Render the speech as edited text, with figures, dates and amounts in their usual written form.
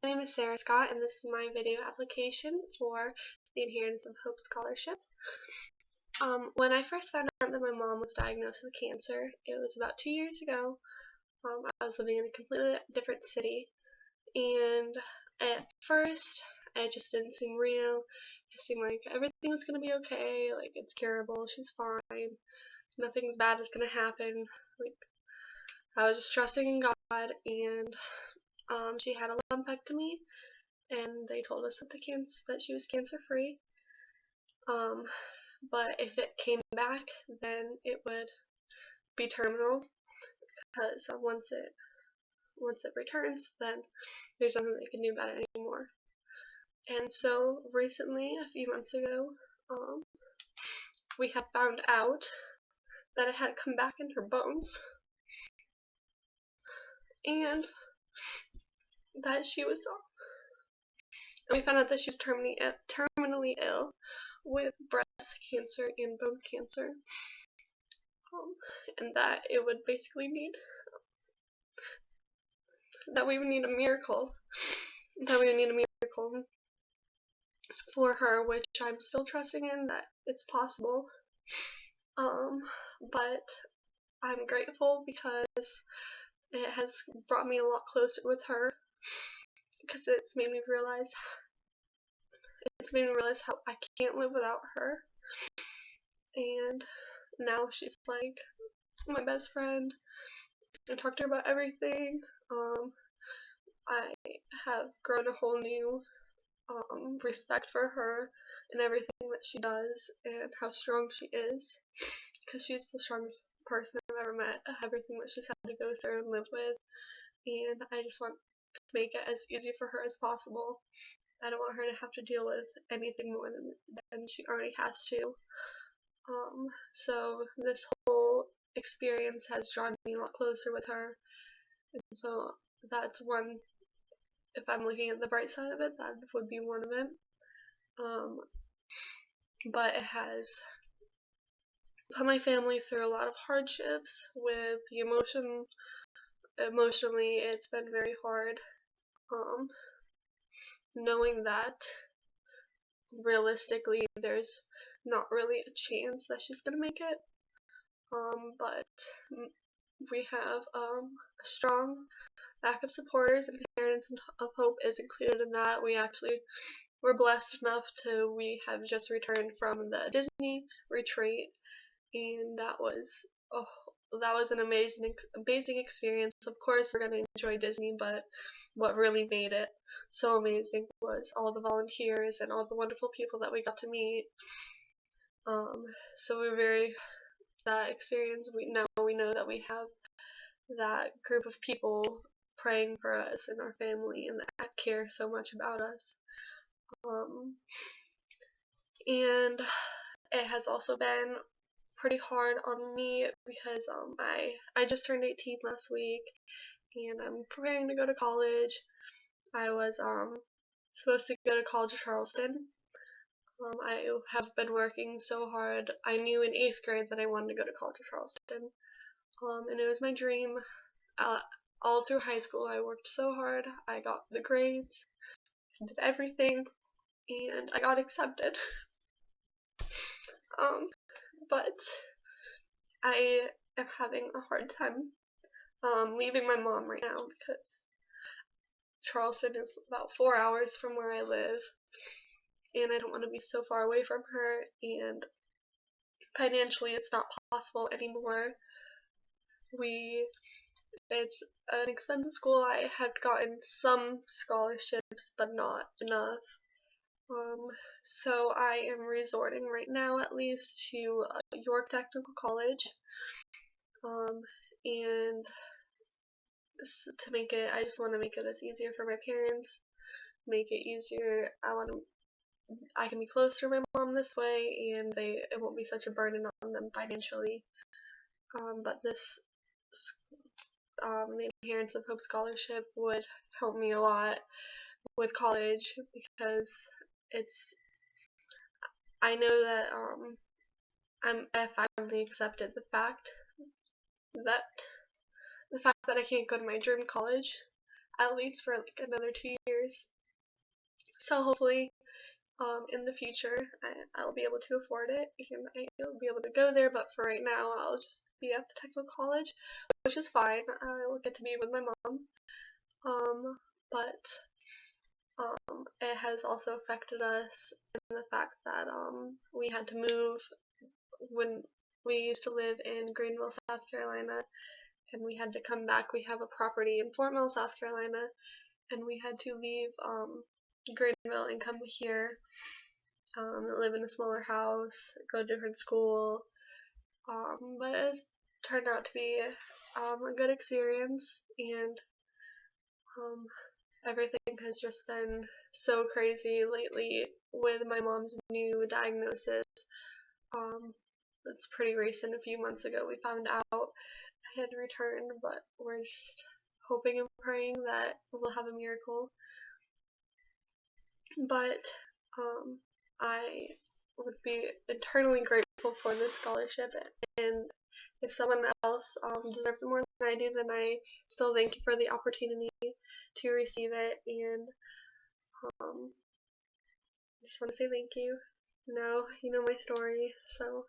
My name is Sarah Scott, and this is my video application for the Inheritance of Hope Scholarship. When I first found out that my mom was diagnosed with cancer, it was about 2 years ago. I was living in a completely different city, and at first, it just didn't seem real. It seemed like everything was going to be okay, like it's curable, she's fine, nothing bad is going to happen. Like, I was just trusting in God, and she had a lumpectomy, and they told us that she was cancer-free. But if it came back, then it would be terminal, because once it returns, then there's nothing they can do about it anymore. And so recently, a few months ago, we had found out that it had come back in her bones, and that we found out that she was terminally ill with breast cancer and bone cancer, and that we would need a miracle, for her, which I'm still trusting in that it's possible. But I'm grateful because it has brought me a lot closer with her, because it's made me realize how I can't live without her. And now she's like my best friend. I talk to her about everything. I have grown a whole new respect for her and everything that she does and how strong she is, because she's the strongest person I've ever met. Everything that she's had to go through and live with, and I just want to make it as easy for her as possible. I don't want her to have to deal with anything more than she already has to. So this whole experience has drawn me a lot closer with her, and so that's one. If I'm looking at the bright side of it, that would be one of it. But it has put my family through a lot of hardships with the emotionally it's been very hard, knowing that realistically there's not really a chance that she's gonna make it, but we have a strong back of supporters, and Inheritance of Hope is included in that. We're blessed enough we have just returned from the Disney retreat, and that was an amazing experience. Of course, we're going to enjoy Disney, but what really made it so amazing was all the volunteers and all the wonderful people that we got to meet. So that experience, we know that we have that group of people praying for us and our family, and that care so much about us. And it has also been pretty hard on me because I just turned 18 last week, and I'm preparing to go to college. I was supposed to go to College of Charleston. I have been working so hard. I knew in 8th grade that I wanted to go to College of Charleston, and it was my dream. All through high school, I worked so hard. I got the grades, did everything, and I got accepted. But I am having a hard time leaving my mom right now, because Charleston is about 4 hours from where I live, and I don't want to be so far away from her, and financially it's not possible anymore. It's an expensive school. I had gotten some scholarships, but not enough. So I am resorting right now, at least, to York Technical College, and I just want to make this easier for my parents, make it easier. I can be closer to my mom this way, and it won't be such a burden on them financially. But the Inheritance of Hope Scholarship would help me a lot with college, because I know that I finally accepted the fact that I can't go to my dream college at least for like another 2 years. So hopefully in the future I'll be able to afford it and I'll be able to go there, but for right now I'll just be at the technical college, which is fine. I will get to be with my mom. But it has also affected us in the fact that we had to move when we used to live in Greenville, South Carolina, and we had to come back. We have a property in Fort Mill, South Carolina, and we had to leave Greenville and come here, live in a smaller house, go to a different school. But it has turned out to be a good experience, and everything has just been so crazy lately with my mom's new diagnosis. It's pretty recent. A few months ago we found out I had returned, but we're just hoping and praying that we'll have a miracle. But I would be eternally grateful for this scholarship, and if someone else deserves it more than I do, then I still thank you for the opportunity to receive it, and I just want to say thank you. Now you know my story, so